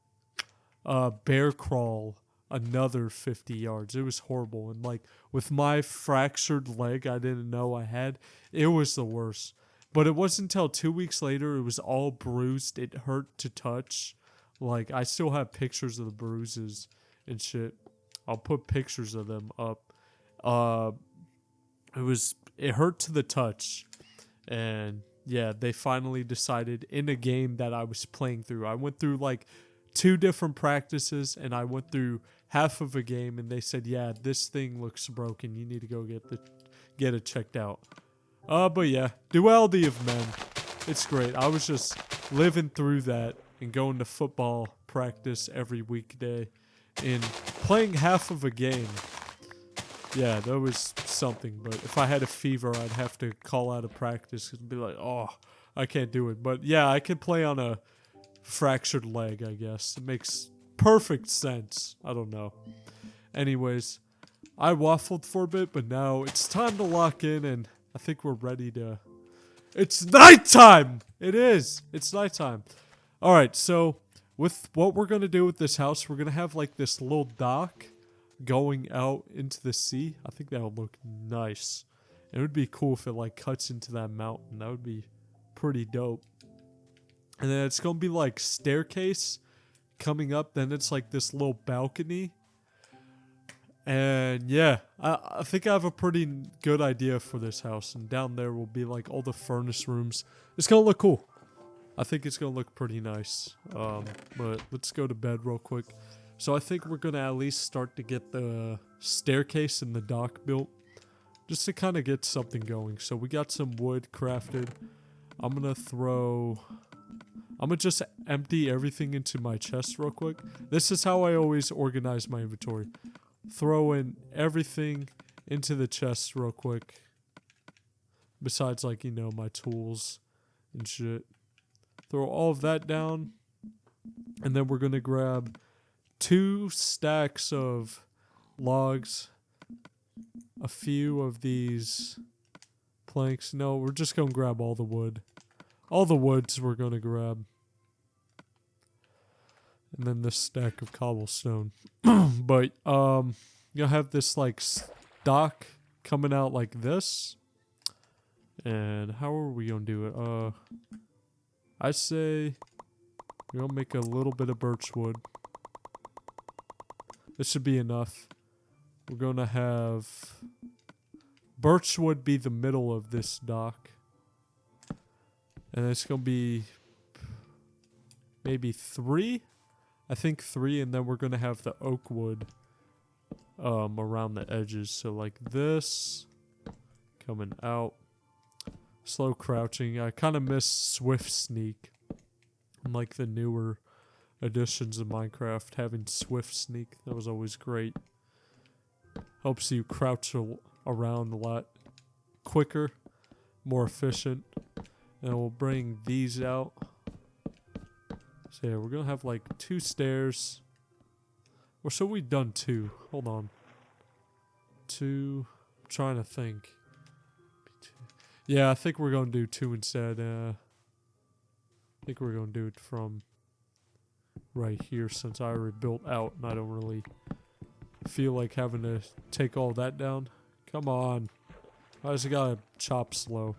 bear crawl another 50 yards. It was horrible. And like with my fractured leg I didn't know I had, it was the worst. But it wasn't until 2 weeks later it was all bruised. It hurt to touch. Like I still have pictures of the bruises and shit. I'll put pictures of them up. It hurt to the touch. And yeah, they finally decided in a game that I was playing through. I went through like 2 different practices and I went through half of a game and they said, yeah, this thing looks broken. You need to go get it checked out. But yeah, duality of men. It's great. I was just living through that and going to football practice every weekday and playing half of a game. Yeah, that was something. But if I had a fever, I'd have to call out of practice and be like, oh, I can't do it. But yeah, I could play on a fractured leg, I guess. It makes perfect sense. I don't know. Anyways, I waffled for a bit, but now it's time to lock in, and I think we're ready to... It's nighttime! It is! It's nighttime. Alright, so with what we're going to do with this house, we're going to have like this little dock going out into the sea. I think that would look nice. It would be cool if it like cuts into that mountain. That would be pretty dope. And then it's going to be like staircase coming up. Then it's like this little balcony. And yeah, I think I have a pretty good idea for this house. And down there will be like all the furnace rooms. It's going to look cool. I think it's going to look pretty nice. But let's go to bed real quick. So I think we're going to at least start to get the staircase and the dock built. Just to kind of get something going. So we got some wood crafted. I'm going to just empty everything into my chest real quick. This is how I always organize my inventory. Throw in everything into the chest real quick. Besides, like, you know, my tools and shit. Throw all of that down. And then we're going to grab 2 stacks of logs. A few of these planks. No, we're just going to grab all the wood. All the woods we're going to grab. And then this stack of cobblestone. But, you'll have this, like, stock coming out like this. And how are we going to do it? I say we're going to make a little bit of birch wood. This should be enough. We're going to have birch wood be the middle of this dock. And it's going to be maybe 3? I think 3, and then we're going to have the oak wood around the edges. So like this coming out. Slow crouching. I kind of miss Swift Sneak. Like the newer editions of Minecraft, having Swift Sneak. That was always great. Helps you crouch around a lot quicker, more efficient. And we'll bring these out. So yeah, we're going to have like 2 stairs. Or should we done 2? Hold on. 2. I'm trying to think. Yeah, I think we're going to do 2 instead. I think we're going to do it from right here since I already built out and I don't really feel like having to take all that down. Come on. I just gotta chop slow.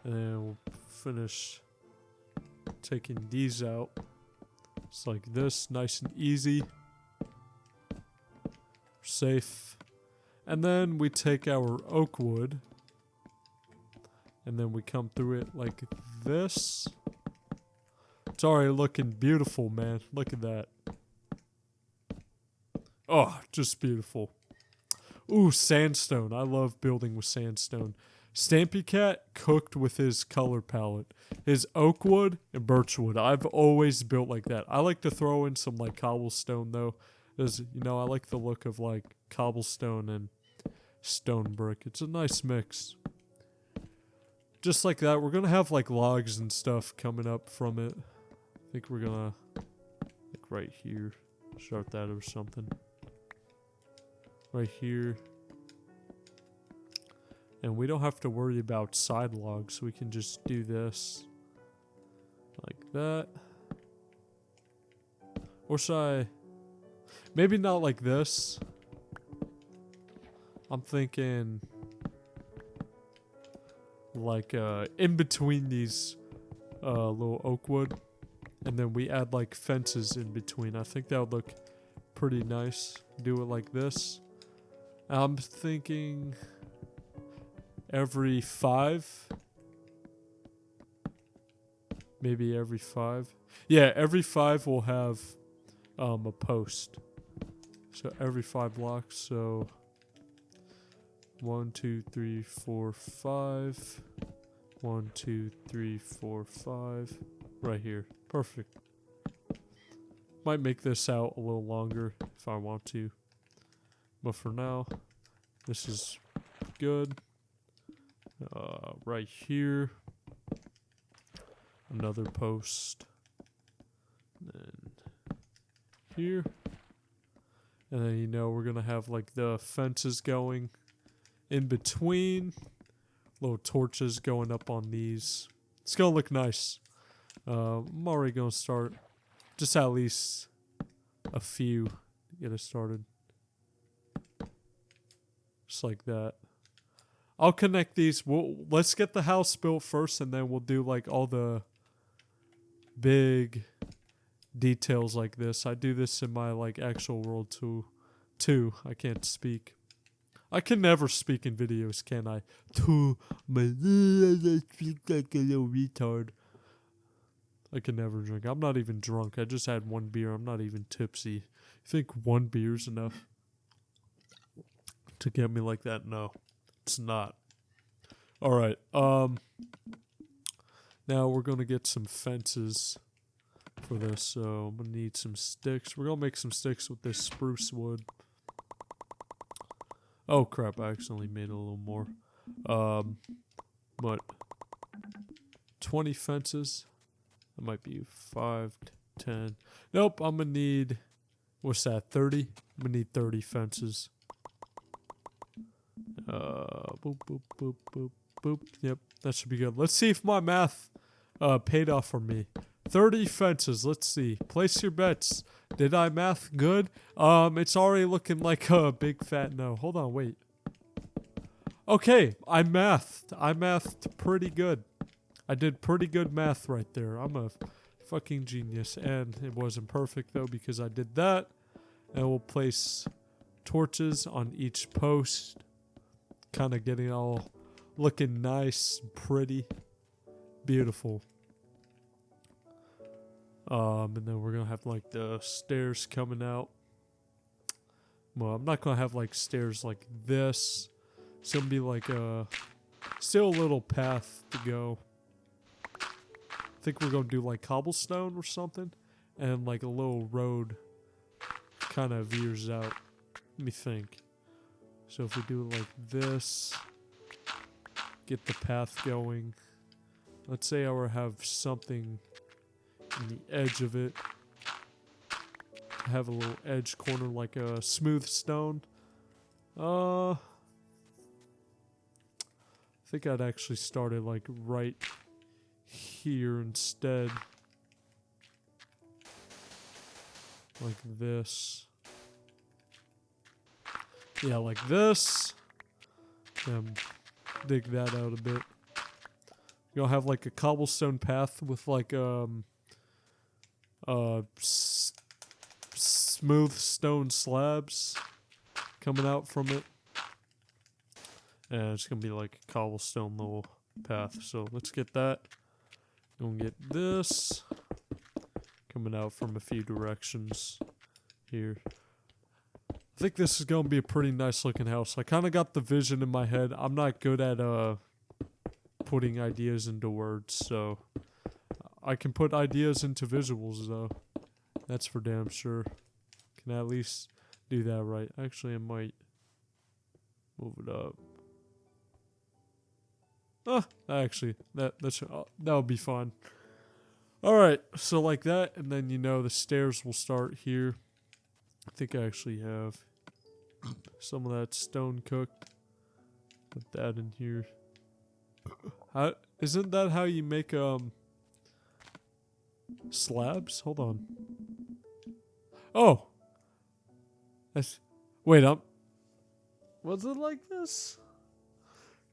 And then we'll finish taking these out. It's like this, nice and easy. Safe. And then we take our oak wood. And then we come through it like this. It's already looking beautiful, man. Look at that. Oh, just beautiful. Ooh, sandstone. I love building with sandstone. Stampy Cat cooked with his color palette. His oak wood and birch wood. I've always built like that. I like to throw in some like cobblestone though. Because, you know, I like the look of like cobblestone and stone brick. It's a nice mix. Just like that, we're going to have like logs and stuff coming up from it. I think we're going to, like right here, start that or something. Right here. And we don't have to worry about side logs. We can just do this. Like that. Or should I... Maybe not like this. I'm thinking... like in between these little oak wood. And then we add like fences in between. I think that would look pretty nice. Do it like this. I'm thinking... every 5. Maybe every 5. Yeah, every 5 we'll have a post. So every 5 blocks. So 1, 2, 3, 4, 5. 1, 2, 3, 4, 5. Right here. Perfect. Might make this out a little longer if I want to. But for now, this is good. Right here. Another post. And then here. And then, you know, we're going to have like the fences going in between. Little torches going up on these. It's going to look nice. I'm already going to start just at least a few to get it started. Just like that. I'll connect these. Let's get the house built first, and then we'll do like all the big details like this. I do this in my like actual world too. I can't speak. I can never speak in videos, can I? I speak like a little retard. I can never drink. I'm not even drunk. I just had one beer. I'm not even tipsy. You think one beer's enough to get me like that? No, it's not. All right. Now we're gonna get some fences for this. So I'm gonna need some sticks. We're gonna make some sticks with this spruce wood. Oh crap! I accidentally made a little more. What? 20 fences. That might be 5, 10. Nope. I'm gonna need. What's that? 30. I'm gonna need 30 fences. Boop boop boop boop boop. Yep, that should be good. Let's see if my math paid off for me. 30 fences. Let's see. Place your bets. Did I math good? It's already looking like a big fat no. Hold on, wait. Okay, I mathed pretty good. I did pretty good math right there. I'm a fucking genius. And it wasn't perfect though because I did that. And we'll place torches on each post. Kind of getting all looking nice, pretty, beautiful. And then we're gonna have like the stairs coming out. Well, I'm not gonna have like stairs like this. It's gonna be like still a little path to go. I think we're gonna do like cobblestone or something, and like a little road kind of veers out. Let me think. So if we do it like this, get the path going. Let's say I would have something in the edge of it. Have a little edge corner like a smooth stone. I think I'd actually start it like right here instead. Like this. Yeah, like this. Dig that out a bit. You'll have like a cobblestone path with like smooth stone slabs coming out from it. And it's gonna be like a cobblestone little path. So let's get that. Gonna get this coming out from a few directions here. I think this is gonna be a pretty nice looking house. I kind of got the vision in my head. I'm not good at putting ideas into words, so I can put ideas into visuals though. That's for damn sure. Can at least do that right. Actually, I might move it up. Actually, that'll be fun. All right, so like that, and then the stairs will start here. I think I actually have some of that stone cooked. Put that in here. Isn't that how you make slabs? Hold on. Oh, wait. Was it like this?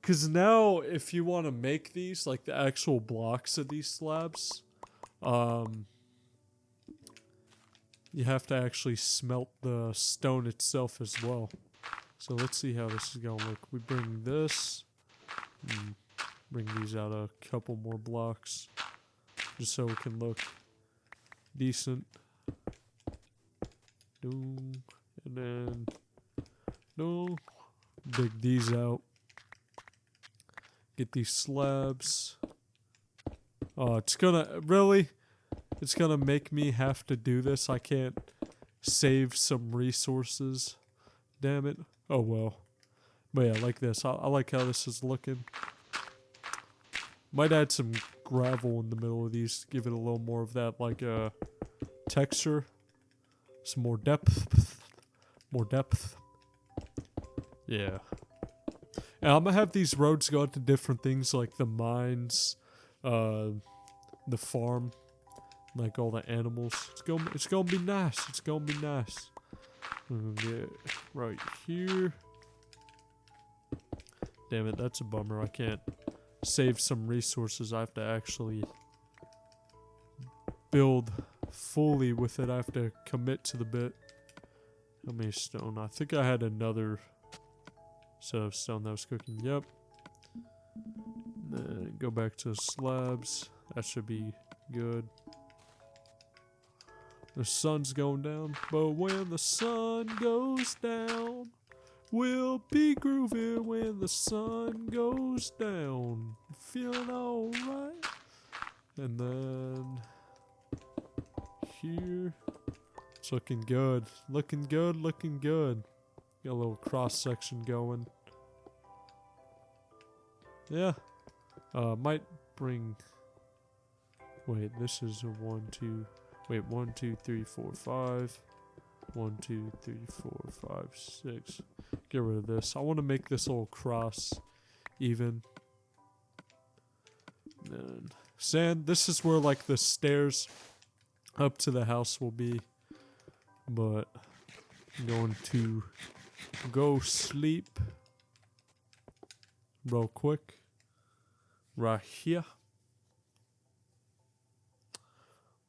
Because now, if you want to make these, like the actual blocks of these slabs, you have to actually smelt the stone itself as well. So let's see how this is going to look. We bring this, bring these out a couple more blocks, just so it can look decent. And then, dig these out. Get these slabs. Oh, it's gonna make me have to do this. I can't save some resources. Damn it. Oh well. But yeah, like this. I like how this is looking. Might add some gravel in the middle of these to give it a little more of that like texture. Some more depth. More depth. Yeah. And I'm gonna have these roads go to different things like the mines, the farm, like all the animals. It's gonna be nice. It's gonna be nice. I'm gonna get right here. Damn it, that's a bummer. I can't save some resources. I have to actually build fully with it. I have to commit to the bit. How many stone? I think I had another set of stone that was cooking. Yep. Then go back to slabs. That should be good. The sun's going down, but when the sun goes down, we'll be grooving when the sun goes down. Feeling alright. And then here, it's looking good. Looking good, looking good. Got a little cross section going. Yeah. Might bring. Wait, this is a 1, 2. Wait, 1, 2, 3, 4, 5. 1, 2, 3, 4, 5, 6. Get rid of this. I want to make this little cross even. And then sand. This is where like the stairs up to the house will be. But I'm going to go sleep real quick. Right here.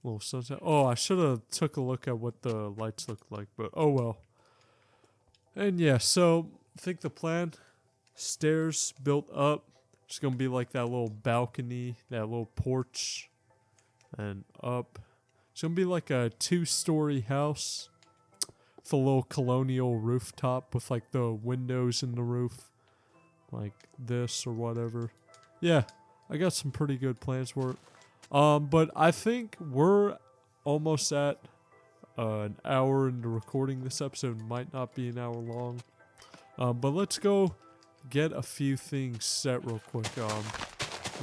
Little sunset. Oh, I should have took a look at what the lights look like, but oh well. And yeah, so I think the plan, stairs built up. It's gonna be like that little balcony, that little porch, and up. It's gonna be like a 2-story house with a little colonial rooftop with like the windows in the roof, like this or whatever. Yeah, I got some pretty good plans for it. But I think we're almost at an hour into recording. This episode might not be an hour long. But let's go get a few things set real quick.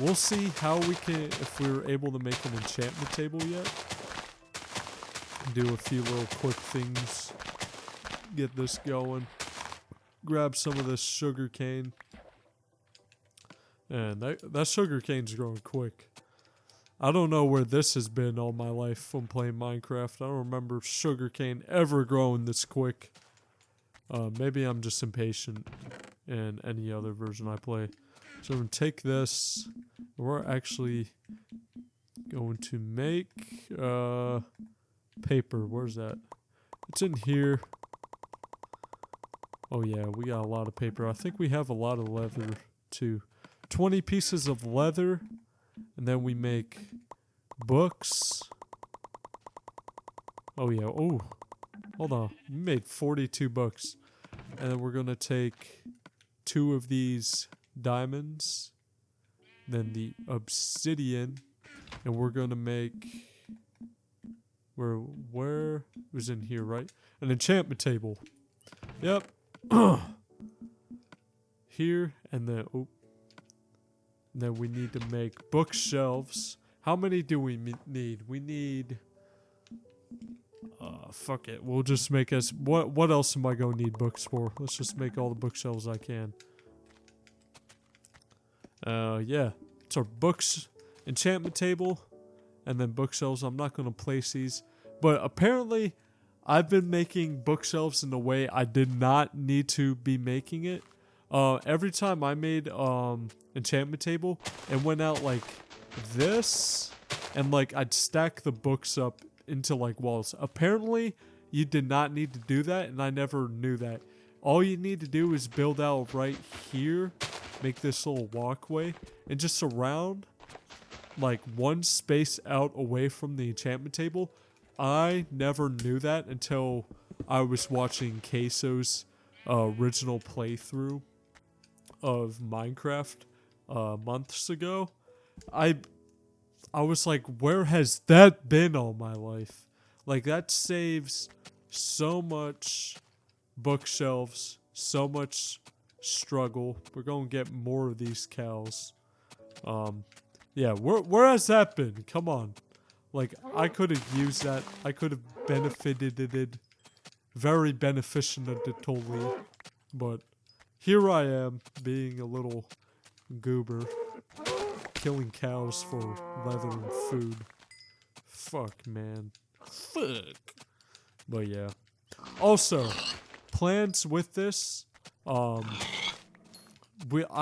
We'll see how we can, if we're able to make an enchantment table yet. Do a few little quick things. Get this going. Grab some of this sugar cane. And that sugar cane's growing quick. I don't know where this has been all my life when playing Minecraft. I don't remember sugarcane ever growing this quick. Maybe I'm just impatient in any other version I play. So I'm going to take this. We're actually going to make paper. Where's that? It's in here. Oh yeah, we got a lot of paper. I think we have a lot of leather too. 20 pieces of leather. And then we make books. Oh yeah, oh. Hold on. We made 42 books. And then we're going to take 2 of these diamonds. Then the obsidian. And we're going to make... Where? It was in here, right? An enchantment table. Yep. Here. And then... Oh. Then we need to make bookshelves. How many do we need? We need... fuck it. We'll just make us... What else am I going to need books for? Let's just make all the bookshelves I can. Yeah. It's our books enchantment table. And then bookshelves. I'm not going to place these. But apparently, I've been making bookshelves in a way I did not need to be making it. Every time I made enchantment table, it went out like this, and like I'd stack the books up into like walls. Apparently, you did not need to do that, and I never knew that. All you need to do is build out right here, make this little walkway, and just surround like one space out away from the enchantment table. I never knew that until I was watching Queso's original playthrough of Minecraft months ago. I was like, where has that been all my life? Like, that saves so much bookshelves, so much struggle. We're gonna get more of these cows. Yeah, where has that been? Come on. Like, I could have used that. I could have benefited it. Very beneficially. But here I am, being a little goober. Killing cows for leather and food. Fuck, man. Fuck. But yeah. Also, plans with this. I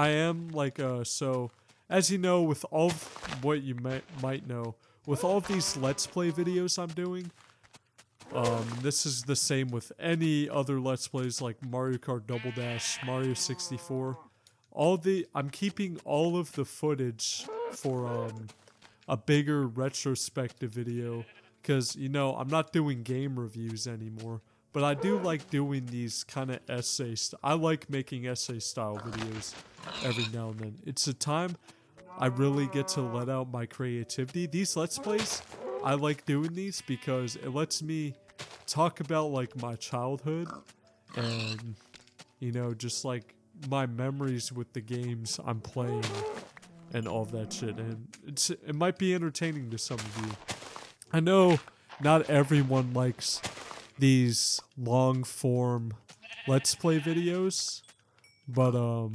am like, so, as you know, with all of what you might know, with all of these Let's Play videos I'm doing, this is the same with any other Let's Plays like Mario Kart Double Dash, Mario 64. I'm keeping all of the footage for a bigger retrospective video because, you know, I'm not doing game reviews anymore. But I do like doing these kind of essays. I like making essay style videos every now and then. It's a time I really get to let out my creativity. These Let's Plays, I like doing these because it lets me talk about like my childhood and, you know, just like my memories with the games I'm playing and all that shit. And it might be entertaining to some of you. I know not everyone likes these long form Let's Play videos, but a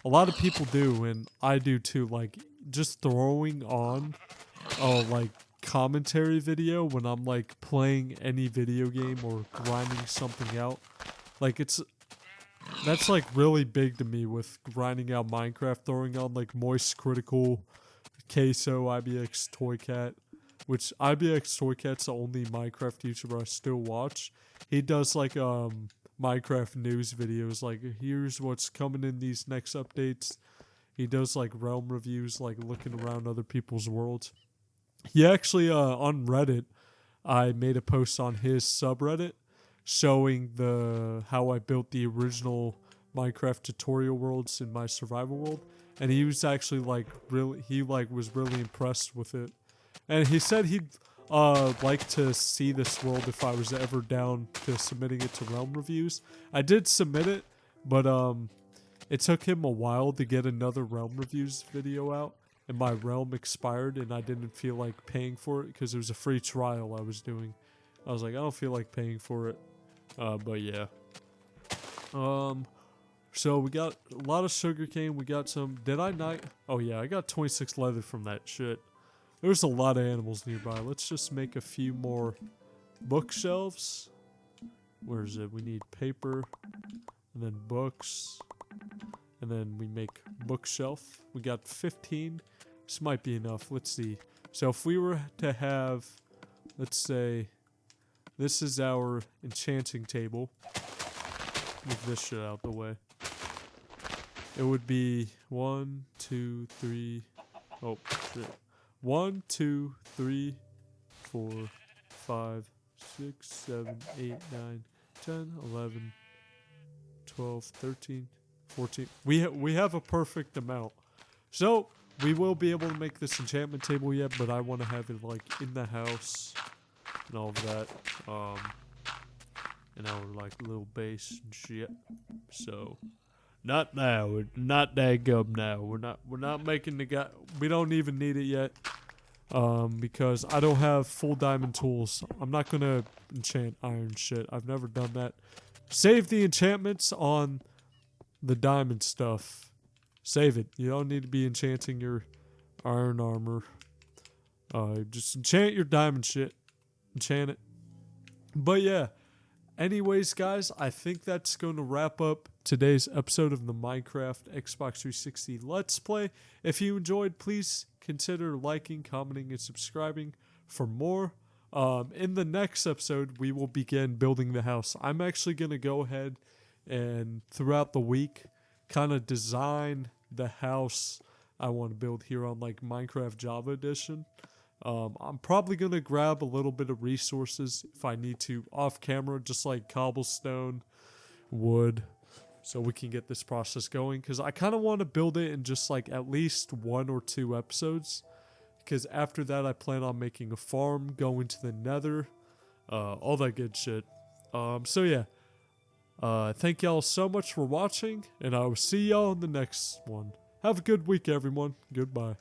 lot of people do, and I do too. Like just throwing on like commentary video when I'm like playing any video game or grinding something out. Like that's like really big to me with grinding out Minecraft, throwing on like Moist Critical, Queso, IBX Toy Cat. Which IBX Toy Cat's the only Minecraft YouTuber I still watch. He does like Minecraft news videos, like here's what's coming in these next updates. He does like realm reviews, like looking around other people's worlds. He actually on Reddit, I made a post on his subreddit showing how I built the original Minecraft tutorial worlds in my survival world, and he was actually like was really impressed with it. And he said he'd like to see this world if I was ever down to submitting it to realm reviews. I did submit it, but it took him a while to get another realm reviews video out, and my realm expired, and I didn't feel like paying for it because it was a free trial I was doing. I was like, I don't feel like paying for it, but yeah. So we got a lot of sugarcane. We got some. Did I not? Oh yeah, I got 26 leather from that shit. There's a lot of animals nearby. Let's just make a few more bookshelves. Where is it? We need paper, and then books, and then we make bookshelf. We got 15. This might be enough. Let's see. So if we were to have, let's say, this is our enchanting table. Move this shit out the way. It would be 1, 2, 3. Oh, shit. 1, 2, 3, 4, 5, 6, 7, 8, 9, 10, 11, 12, 13, 14. We have a perfect amount. So, we will be able to make this enchantment table yet, but I want to have it like in the house and all of that. And our like little base and shit. So, not now. Not that gum now. We're not making the guy. We don't even need it yet. Because I don't have full diamond tools. I'm not gonna enchant iron shit. I've never done that. Save the enchantments on the diamond stuff. Save it. You don't need to be enchanting your iron armor. Just enchant your diamond shit. Enchant it. But yeah. Anyways, guys, I think that's going to wrap up today's episode of the Minecraft Xbox 360 Let's Play. If you enjoyed, please consider liking, commenting, and subscribing for more. In the next episode, we will begin building the house. I'm actually going to go ahead and throughout the week kind of design the house I want to build here on like Minecraft Java Edition. I'm probably going to grab a little bit of resources if I need to off camera, just like cobblestone, wood, so we can get this process going. Because I kind of want to build it in just like at least 1 or 2 episodes. Because after that, I plan on making a farm, going to the nether, all that good shit. So yeah, thank y'all so much for watching, and I will see y'all in the next one. Have a good week, everyone. Goodbye.